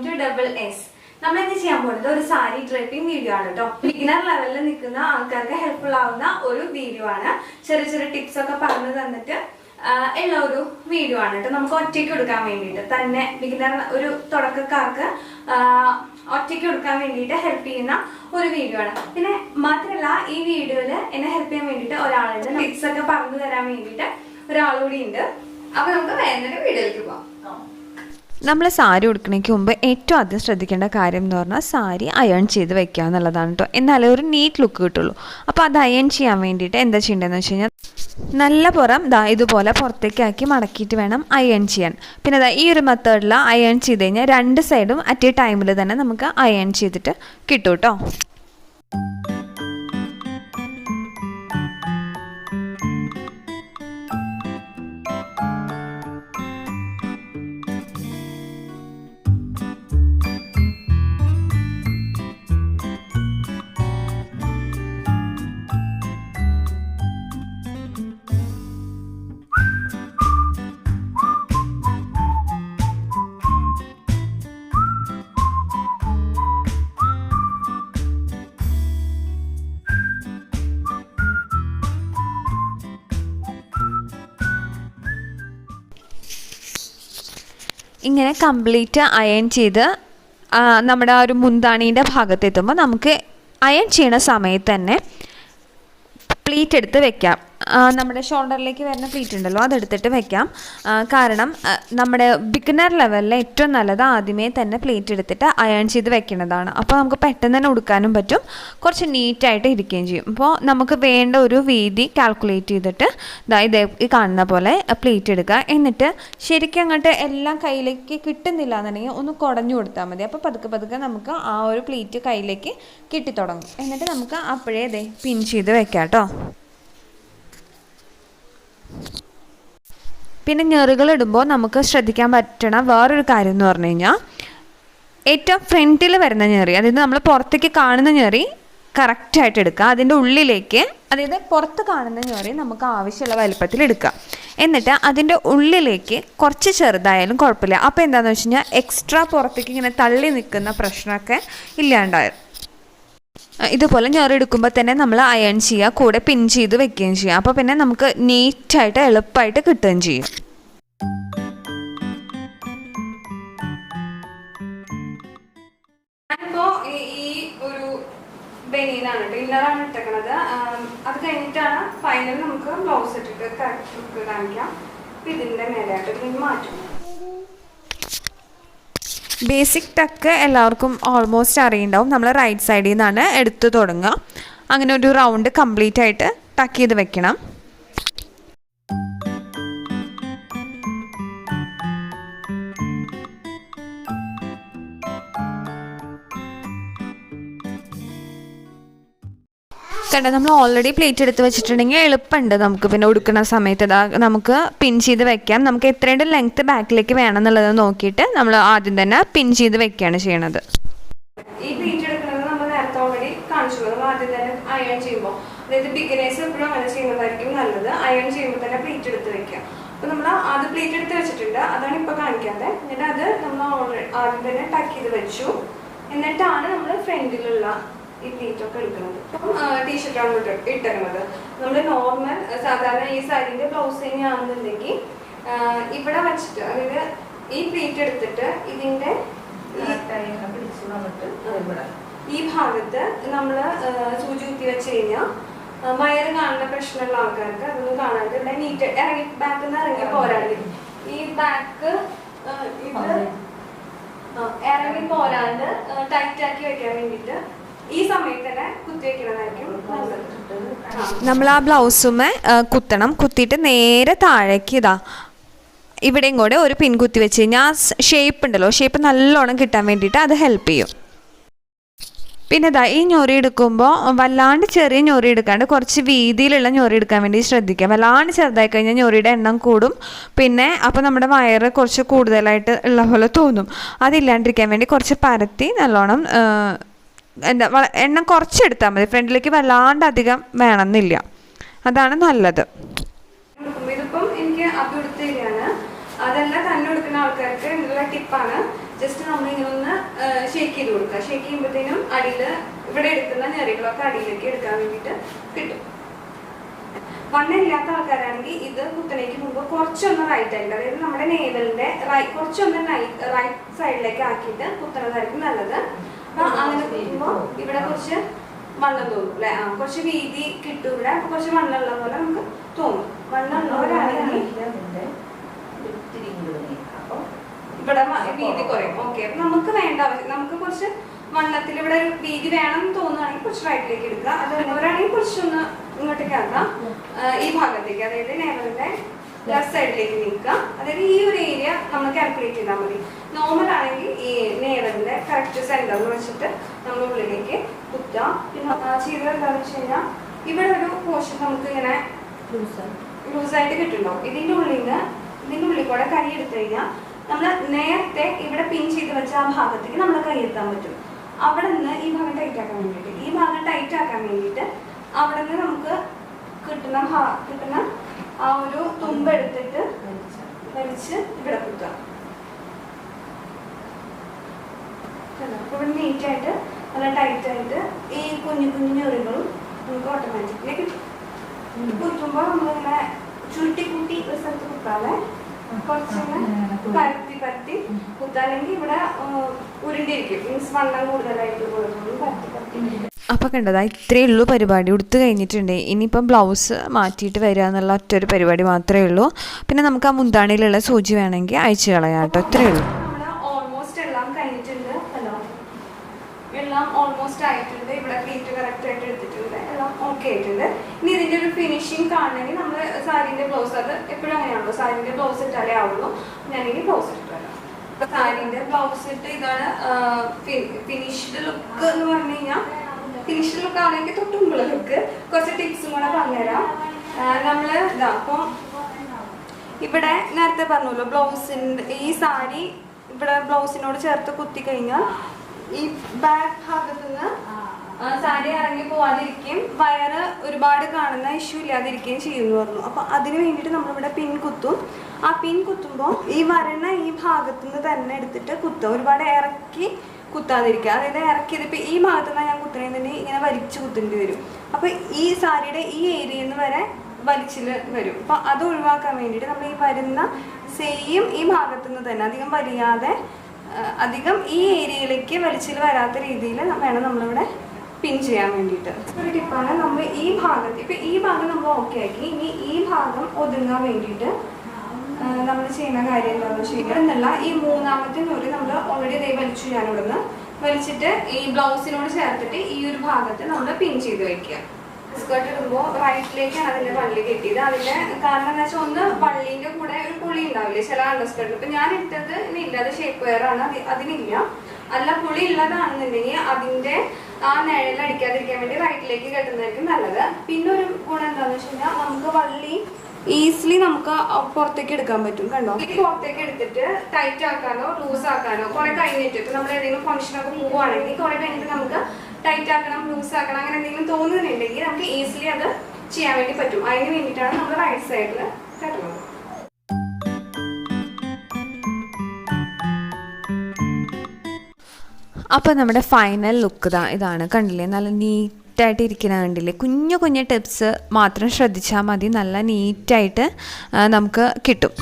welcome to Double S. നമ്മൾ ഇന്ന് ചെയ്യാൻ പോകുന്നത് ഒരു സാരി ഡ്രേപ്പിംഗ് വീഡിയോ ആണ് ട്ടോ. ബിഗിനർ ലെവലിൽ നിൽക്കുന്ന ആൾക്കാർക്ക് ഹെൽപ്ഫുൾ ആവുന്ന ഒരു വീഡിയോ ആണ്. ചെറിയ ചെറിയ ടിപ്സ് ഒക്കെ പറഞ്ഞു തന്നിട്ട് ഉള്ള ഒരു വീഡിയോ ആണ് ട്ടോ. നമുക്ക് ഒറ്റയ്ക്ക് എടുക്കാൻ വേണ്ടിയിട്ട് തന്നെ ബിഗിനർ ഒരു തുടക്കക്കാർക്ക് ഒറ്റയ്ക്ക് എടുക്കാൻ വേണ്ടിയിട്ട് ഹെൽപ്പ് ചെയ്യുന്ന ഒരു വീഡിയോ ആണ്. പിന്നെ മാത്രമല്ല ഈ വീഡിയോയിൽ എന്നെ ഹെൽപ്പ് ചെയ്യാൻ വേണ്ടിയിട്ട് ഒരാളുണ്ട്. ടിപ്സ് ഒക്കെ പറഞ്ഞു തരാൻ വേണ്ടിയിട്ട് ഒരാളുകൂടി ഉണ്ട്. അപ്പൊ നമുക്ക് വേറെ വീഡിയോയിലേക്ക് പോവാം. നമ്മൾ സാരി ഉടുക്കുന്നതിന് മുമ്പ് ഏറ്റവും ആദ്യം ശ്രദ്ധിക്കേണ്ട കാര്യം എന്ന് പറഞ്ഞാൽ സാരി അയൺ ചെയ്ത് വെക്കുക എന്നുള്ളതാണ് കേട്ടോ. എന്നാലേ ഒരു നീറ്റ് ലുക്ക് കിട്ടുള്ളൂ. അപ്പോൾ അത് അയൺ ചെയ്യാൻ വേണ്ടിയിട്ട് എന്താ ചെയ്യേണ്ടതെന്ന് വെച്ച് കഴിഞ്ഞാൽ നല്ല പുറം ഇതുപോലെ പുറത്തേക്കാക്കി മടക്കിയിട്ട് വേണം അയൺ ചെയ്യാൻ. പിന്നെ ഈ ഒരു മെത്തേഡിൽ അയൺ ചെയ്ത് കഴിഞ്ഞാൽ രണ്ട് സൈഡും അറ്റ് എ ടൈമിൽ തന്നെ നമുക്ക് അയൺ ചെയ്തിട്ട് കിട്ടും കേട്ടോ. ഇങ്ങനെ കംപ്ലീറ്റ് അയൺ ചെയ്ത് നമ്മുടെ ആ ഒരു മുന്താണീൻ്റെ ഭാഗത്തെത്തുമ്പോൾ നമുക്ക് അയൺ ചെയ്യണ സമയത്ത് തന്നെ പ്ലീറ്റ് എടുത്ത് വെക്കാം. നമ്മുടെ ഷോൾഡറിലേക്ക് വരുന്ന പ്ലീറ്റ് ഉണ്ടല്ലോ അതെടുത്തിട്ട് വെക്കാം. കാരണം നമ്മുടെ ബിഗിനർ ലെവലിൽ ഏറ്റവും നല്ലത് ആദ്യമേ തന്നെ പ്ലീറ്റ് എടുത്തിട്ട് അയൺ ചെയ്ത് വെക്കുന്നതാണ്. അപ്പോൾ നമുക്ക് പെട്ടെന്ന് തന്നെ ഉടുക്കാനും പറ്റും, കുറച്ച് നീറ്റായിട്ട് ഇരിക്കുകയും ചെയ്യും. അപ്പോൾ നമുക്ക് വേണ്ട ഒരു വീതി കാൽക്കുലേറ്റ് ചെയ്തിട്ട് ഇതേ ഈ കാണുന്ന പോലെ പ്ലീറ്റ് എടുക്കുക. എന്നിട്ട് ശരിക്കും അങ്ങോട്ട് എല്ലാം കയ്യിലേക്ക് കിട്ടുന്നില്ല എന്നുണ്ടെങ്കിൽ ഒന്ന് കുടഞ്ഞു കൊടുത്താൽ മതി. അപ്പോൾ പതുക്കെ പതുക്കെ നമുക്ക് ആ ഒരു പ്ലീറ്റ് കയ്യിലേക്ക് കിട്ടിത്തുടങ്ങും. എന്നിട്ട് നമുക്ക് അപ്പോഴേ പിൻ ചെയ്ത് വെക്കാം കേട്ടോ. പിന്നെ ഞെറുകൾ ഇടുമ്പോൾ നമുക്ക് ശ്രദ്ധിക്കാൻ പറ്റണ വേറൊരു കാര്യം എന്ന് പറഞ്ഞു കഴിഞ്ഞാൽ ഏറ്റവും ഫ്രണ്ടിൽ വരുന്ന ഞെറി, അതായത് നമ്മൾ പുറത്തേക്ക് കാണുന്ന ഞെറി കറക്റ്റായിട്ട് എടുക്കുക. അതിൻ്റെ ഉള്ളിലേക്ക്, അതായത് പുറത്ത് കാണുന്ന ഞെറി നമുക്ക് ആവശ്യമുള്ള വലുപ്പത്തിൽ എടുക്കുക. എന്നിട്ട് അതിൻ്റെ ഉള്ളിലേക്ക് കുറച്ച് ചെറുതായാലും കുഴപ്പമില്ല. അപ്പോൾ എന്താണെന്ന് വെച്ച് കഴിഞ്ഞാൽ എക്സ്ട്രാ പുറത്തേക്ക് ഇങ്ങനെ തള്ളി നിൽക്കുന്ന പ്രശ്നമൊക്കെ ഇല്ലാണ്ടായിരുന്നു. ഇതുപോലെ ഞെറെടുക്കുമ്പോൾ തന്നെ നമ്മൾ അയൺ ചെയ്യുക, കൂടെ പിൻ ചെയ്ത് വെക്കുകയും ചെയ്യുക. അപ്പോൾ പിന്നെ നമുക്ക് നീറ്റായിട്ട് എളുപ്പമായിട്ട് കിട്ടുകയും ചെയ്യും. ഞാനിപ്പോൾ ഈ ഒരു ബനിയനാണ് കേട്ടോ, ഇന്നറാണ് ഇട്ടേക്കണത്. അത് കഴിഞ്ഞിട്ടാണ് ഫൈനൽ നമുക്ക് ബ്ലൗസ് ഇട്ടിട്ട് കറക്റ്റ് ലുക്ക് കാണിക്കാം. അപ്പം ഇതിൻ്റെ മേലായിട്ട് ഇതിന് മാറ്റും. ബേസിക് ടക്ക് എല്ലാവർക്കും ഓൾമോസ്റ്റ് അറിയുണ്ടാവും. നമ്മൾ റൈറ്റ് സൈഡിൽ നിന്നാണ് എടുത്ത് തുടങ്ങുക. അങ്ങനെ ഒരു റൗണ്ട് കംപ്ലീറ്റ് ആയിട്ട് ടക്ക് ചെയ്ത് വെക്കണം. കണ്ട, നമ്മൾ ഓൾറെഡി പ്ലേറ്റ് എടുത്ത് വെച്ചിട്ടുണ്ടെങ്കിൽ എളുപ്പമുണ്ട് നമുക്ക്. പിന്നെ ഉടുക്കുന്ന സമയത്ത് നമുക്ക് പിൻ ചെയ്ത് വെക്കാം. നമുക്ക് എത്രയുടെ ലെങ്ത്ത് ബാക്കിലേക്ക് വേണം എന്നുള്ളത് നോക്കിയിട്ട് നമ്മൾ ആദ്യം തന്നെ പിൻ ചെയ്ത് വെക്കുകയാണ് ചെയ്യണത്. ഈ പ്ലേറ്റ് എടുക്കുന്നത് നമ്മൾ നേരത്തെ ഓൾറെഡി കാണിച്ചു. നമ്മൾ ആദ്യം തന്നെ അയൺ ചെയ്യുമ്പോൾ, അതായത് ബിഗിനേഴ്സ് എപ്പോഴും അങ്ങനെ ചെയ്യുന്നതായിരിക്കും നല്ലത്. അയൺ ചെയ്യുമ്പോൾ തന്നെ പ്ലേറ്റ് എടുത്ത് വെക്കുക. അപ്പോൾ നമ്മൾ ആദ്യം പ്ലേറ്റ് എടുത്ത് വെച്ചിട്ടുണ്ട്, അതാണ് ഇപ്പോൾ കാണിക്കാതെ. എന്നിട്ട് അത് നമ്മൾ ആദ്യം തന്നെ ടക്ക് ചെയ്ത് വെച്ചു. എന്നിട്ടാണ് നമ്മൾ ഫ്രണ്ടിലുള്ള ഈ പ്ലീറ്റ് ഒക്കെ എടുക്കുന്നത്. അപ്പം ടീഷർട്ടാണ് ഇട്ടിരുന്നത്. നമ്മൾ നോർമൽ സാധാരണ ഈ സാരിന്റെ ബ്ലൗസ് തന്നെയാണെന്നുണ്ടെങ്കിൽ ഇവിടെ വെച്ചിട്ട്, അതായത് ഈ പ്ലീറ്റ് എടുത്തിട്ട് ഇതിന്റെ ഈ ഭാഗത്ത് നമ്മൾ സൂചി കുത്തി വെച്ച് കഴിഞ്ഞാൽ വയറ് കാണുന്ന പ്രശ്നമുള്ള ആൾക്കാർക്ക് അതൊന്നും കാണാതെ ഇവിടെ നീറ്റ് ഇറങ്ങി ബാക്കിൽ നിന്ന് ഇറങ്ങി പോരാണ്ട് ഈ ബാക്ക് ഇത് ഇറങ്ങി പോരാണ്ട് ടൈറ്റ് ആക്കി വെക്കാൻ വേണ്ടിയിട്ട് ഈ സമയത്ത് തന്നെ കുത്തി വെക്കുന്നതായിരിക്കും നല്ലത്. നമ്മൾ ആ ബ്ലൗസുമേ കുത്തണം. കുത്തിയിട്ട് നേരെ താഴേക്ക് ഇവിടെയും കൂടെ ഒരു പിൻ കുത്തി വെച്ച് കഴിഞ്ഞാൽ ആ ഷേപ്പ് ഉണ്ടല്ലോ, ഷേപ്പ് നല്ലോണം കിട്ടാൻ വേണ്ടിയിട്ട് അത് ഹെൽപ്പ് ചെയ്യും. പിന്നെ ഈ ഞൊറി എടുക്കുമ്പോൾ വല്ലാണ്ട് ചെറിയ ഞൊറി എടുക്കാണ്ട് കുറച്ച് വീതിയിലുള്ള ഞൊറി എടുക്കാൻ വേണ്ടി ശ്രദ്ധിക്കുക. വല്ലാണ്ട് ചെറുതായി കഴിഞ്ഞാൽ ഞൊറിയുടെ എണ്ണം കൂടും. പിന്നെ അപ്പോൾ നമ്മുടെ വയറ് കുറച്ച് കൂടുതലായിട്ട് ഉള്ള പോലെ തോന്നും. അതില്ലാണ്ടിരിക്കാൻ വേണ്ടി കുറച്ച് പരത്തി നല്ലോണം എണ്ണം കുറച്ചെടുത്താൽ മതി. ഫ്രണ്ടിലേക്ക് വല്ലാണ്ട് അധികം വേണമെന്നില്ല. അതാണ് നല്ലത്. ഇതിപ്പം എനിക്ക് അഭിവൃത്തിയാണ്, അതെല്ലാം തന്നെ എടുക്കുന്ന ആൾക്കാർക്ക് ഉള്ള ടിപ്പാണ്. ജസ്റ്റ് നമ്മളിങ്ങനെ ഒന്ന് ഷേക്ക് ചെയ്ത് കൊടുക്കുക. ഷേക്ക് ചെയ്യുമ്പോഴത്തേനും അടിയിൽ ഇവിടെ എടുക്കുന്ന ഞെറികളൊക്കെ അടിയിലേക്ക് എടുക്കാൻ വേണ്ടിയിട്ട് കിട്ടും. വണ്ണം ഇല്ലാത്ത ആൾക്കാരാണെങ്കിൽ ഇത് കുത്തനേക്ക് മുമ്പ് കുറച്ചൊന്ന് റൈറ്റ് ആയിട്ട്, അതായത് നമ്മുടെ നേവലിന്റെ കുറച്ചൊന്ന് റൈറ്റ് സൈഡിലേക്ക് ആക്കിയിട്ട് കുത്തുന്നതായിരിക്കും നല്ലത്. അപ്പൊ അങ്ങനെ കുത്തുമ്പോൾ ഇവിടെ കുറച്ച് വണ്ണം തോന്നും അല്ലെ, കുറച്ച് വീതി കിട്ടും. ഇവിടെ കുറച്ച് വണ്ണമുള്ള പോലെ നമുക്ക് തോന്നും. വണ്ണമുള്ളവരാണെങ്കിൽ ഇവിടെ വീതി കുറയും. ഓക്കെ, അപ്പൊ നമുക്ക് വേണ്ട നമുക്ക് കുറച്ച് വണ്ണത്തിൽ ഇവിടെ ഒരു വീതി വേണം തോന്നുകയാണെങ്കിൽ കുറച്ച് റൈറ്റിലേക്ക് എടുക്കുക. അതുള്ളവരാണെങ്കിൽ കുറച്ചൊന്ന് ഇങ്ങോട്ടേക്ക് ആക്കാം, ഈ ഭാഗത്തേക്ക്, അതായത് നേവലിന്റെ ലെഫ്റ്റ് സൈഡിലേക്ക് നീക്കുക. അതായത് ഈ ഒരു ഏരിയ നമ്മൾ കാൽക്കുലേറ്റ് ചെയ്താൽ മതി. നോർമൽ ആണെങ്കിൽ ഈ നേവലിന്റെ കറക്റ്റ് സെന്ററിൽ വെച്ചിട്ട് നമ്മൾ ഉള്ളിലേക്ക് കുത്തുക. പിന്നെ ചെയ്തത് എന്താണെന്ന് വെച്ച് കഴിഞ്ഞാൽ ഇവിടെ ഒരു പോർഷൻ നമുക്ക് ഇങ്ങനെ ലൂസായിട്ട് കിട്ടുന്നുണ്ടോ, ഇതിന്റെ ഉള്ളിൽ കൂടെ കൈ എടുത്തു കഴിഞ്ഞാൽ നമ്മൾ നേരത്തെ ഇവിടെ പിൻ ചെയ്ത് വെച്ച ആ ഭാഗത്തേക്ക് നമ്മൾ കൈ എത്താൻ പറ്റും. അവിടെ നിന്ന് ഈ ഭാഗം ടൈറ്റ് ആക്കാൻ വേണ്ടിയിട്ട് അവിടെ നിന്ന് നമുക്ക് കിട്ടുന്ന ആ ഒരു തുമ്പെടുത്തിട്ട് വലിച്ച് ഇവിടെ കുത്തുക. ഇവിടെ നീറ്റായിട്ട് നല്ല ടൈറ്റായിട്ട് ഈ കുഞ്ഞു കുഞ്ഞു ഞെറികളും നമുക്ക് ഓട്ടോമാറ്റിക്കലി കിട്ടും. കുത്തുമ്പോൾ നമ്മളിങ്ങനെ ചുരുട്ടി ഒരു സ്ഥലത്ത് കുത്താതെ കുറച്ചിങ്ങനെ പരത്തി കുത്താല്ലെങ്കിൽ ഇവിടെ ഉരുണ്ടിരിക്കും. മീൻസ് വണ്ണം കൂടുതലായിട്ട് പരത്തി. അപ്പോൾ കണ്ടതാ ഇത്രയേ ഉള്ളൂ പരിപാടി. ഉടുത്ത് കഴിഞ്ഞിട്ടുണ്ട്. ഇനിയിപ്പം ബ്ലൗസ് മാറ്റിയിട്ട് വരിക എന്നുള്ള ഒറ്റൊരു പരിപാടി മാത്രമേ ഉള്ളൂ. പിന്നെ നമുക്ക് ആ മുന്താണിയിലുള്ള സൂചി വേണമെങ്കിൽ അയച്ചു കളയാം കേട്ടോ. ഇത്രയേ ഉള്ളൂ. എല്ലാം ഓൾമോസ്റ്റ് ആയിട്ടുണ്ട്. ഇവിടെ പ്ലീറ്റ് കറക്റ്റ് ആയിട്ട് എടുത്തിട്ടുണ്ട്. എല്ലാം ഓക്കെ ആയിട്ടുണ്ട്. ഇനി ഇതിന്റെ ഒരു ഫിനിഷിങ് കാണണമെങ്കിൽ നമ്മൾ സാരിന്റെ ബ്ലൗസ്, അത് എപ്പോഴും അങ്ങനെയാണല്ലോ, സാരിന്റെ ബ്ലൗസ് ഇട്ടാലേ ആവുള്ളൂ. ഞാനെങ്കിൽ ബ്ലൗസ് ഇട്ട് വരാം. സാരിന്റെ ബ്ലൗസ് ഇട്ട് ഇതാണ് ഫിനിഷ്ഡ് ലുക്ക് എന്ന് പറഞ്ഞു കഴിഞ്ഞാൽ. ഫിനിഷ്ഡ് ലുക്ക് ആണെങ്കിൽ തൊട്ടുമുമ്പുള്ള ലുക്ക് കുറച്ച് ടിപ്സും കൂടെ പറഞ്ഞുതരാം. നമ്മള് ഇതാ അപ്പം ഇവിടെ നേരത്തെ പറഞ്ഞല്ലോ, ബ്ലൗസിന്റെ ഈ സാരി ഇവിടെ ബ്ലൗസിനോട് ചേർത്ത് കുത്തി കഴിഞ്ഞാൽ ഈ ബാക്ക് ഭാഗത്ത് നിന്ന് സാരി ഇറങ്ങി പോവാതിരിക്കുകയും വയറ് ഒരുപാട് കാണുന്ന ഇഷ്യൂ ഇല്ലാതിരിക്കുകയും ചെയ്യുമെന്ന് പറഞ്ഞു. അപ്പൊ അതിന് വേണ്ടിയിട്ട് നമ്മളിവിടെ പിൻ കുത്തും. ആ പിൻ കുത്തുമ്പോൾ ഈ വരണ ഈ ഭാഗത്തു നിന്ന് തന്നെ എടുത്തിട്ട് കുത്തുക. ഒരുപാട് ഇറക്കി കുത്താതിരിക്കുക. അതായത് ഇറക്കിയത് ഇപ്പൊ ഈ ഭാഗത്തു നിന്നാണ് ഞാൻ കുത്തുന്നതിന് ഇങ്ങനെ വലിച്ചു കുത്തേണ്ടി വരും. അപ്പൊ ഈ സാരിയുടെ ഈ ഏരിയയിൽ നിന്ന് വരെ വലിച്ചില് വരും. അപ്പൊ അത് ഒഴിവാക്കാൻ വേണ്ടിയിട്ട് നമ്മൾ ഈ വരുന്ന സെയിം ഈ ഭാഗത്തു നിന്ന് തന്നെ അധികം വലിയാതെ അധികം ഈ ഏരിയയിലേക്ക് വലിച്ചിൽ വരാത്ത രീതിയിൽ വേണം നമ്മളിവിടെ പിൻ ചെയ്യാൻ വേണ്ടിയിട്ട്. ഒരു ടിപ്പാണ്, നമ്മൾ ഈ ഭാഗത്ത് ഇപ്പൊ ഈ ഭാഗം നമ്മൾ ഓക്കെ ആക്കി. ഇനി ഈ ഭാഗം ഒതുങ്ങാൻ വേണ്ടിയിട്ട് നമ്മൾ ചെയ്യുന്ന കാര്യം എന്താണെന്ന് വെച്ച് കഴിഞ്ഞാൽ എന്നല്ല, ഈ മൂന്നാമത്തെ ഞൊറി നമ്മൾ ഓൾറെഡി അതേ വലിച്ചു. ഞാൻ ഇവിടുന്ന് വലിച്ചിട്ട് ഈ ബ്ലൗസിനോട് ചേർത്തിട്ട് ഈ ഒരു ഭാഗത്ത് നമ്മൾ പിൻ ചെയ്ത് വെക്കുക. സ്കേർട്ട് ഇടുമ്പോൾ റൈറ്റിലേക്കാണ് അതിന്റെ വള്ളി കെട്ടിയത്. അതിന്റെ കാരണം എന്താ വെച്ചാൽ ഒന്ന് വള്ളിന്റെ കൂടെ ഒരു പുളി ഉണ്ടാവില്ലേ ചില അണ്ടർസ്കേർട്ടിൽ. ഇപ്പൊ ഞാൻ ഇട്ടത് ഇല്ല, അത് ഷേപ്പ് വെയർ ആണ്, അതിനില്ല. അല്ല പുളി ഉള്ളതാണെന്നുണ്ടെങ്കിൽ അതിന്റെ ആ നിഴലടിക്കാതിരിക്കാൻ വേണ്ടി റൈറ്റിലേക്ക് കെട്ടുന്നതായിരിക്കും നല്ലത്. പിന്നെ ഒരു ഗുണം എന്താണെന്ന് വെച്ച് കഴിഞ്ഞാൽ നമുക്ക് വള്ളി ഈസിലി നമുക്ക് പുറത്തേക്ക് എടുക്കാൻ പറ്റും. കണ്ടോ, ഈ പുറത്തേക്ക് എടുത്തിട്ട് ടൈറ്റ് ആക്കാനോ ലൂസ് ആക്കാനോ കുറെ കഴിഞ്ഞിട്ട് ഇപ്പൊ നമ്മൾ ഏതെങ്കിലും ഫംഗ്ഷനൊക്കെ പോവുകയാണെങ്കിൽ കുറെ കഴിഞ്ഞിട്ട് നമുക്ക് ടൈറ്റ് ആക്കണം ലൂസ് ആക്കണം അങ്ങനെ എന്തെങ്കിലും തോന്നുന്നുണ്ടെങ്കിൽ നമുക്ക് ഈസിലി അത് ചെയ്യാൻ വേണ്ടി പറ്റും. അതിന് വേണ്ടിയിട്ടാണ് നമ്മൾ റൈറ്റ് സൈഡിൽ കെട്ടുന്നത്. അപ്പോൾ നമ്മുടെ ഫൈനൽ ലുക്ക് ഇതാണ്. കണ്ടില്ലേ, നല്ല നീറ്റായിട്ട് ഇരിക്കുന്ന കണ്ടില്ലേ. കുഞ്ഞു കുഞ്ഞു ടിപ്സ് മാത്രം ശ്രദ്ധിച്ചാൽ മതി, നല്ല നീറ്റായിട്ട് നമുക്ക് കിട്ടും.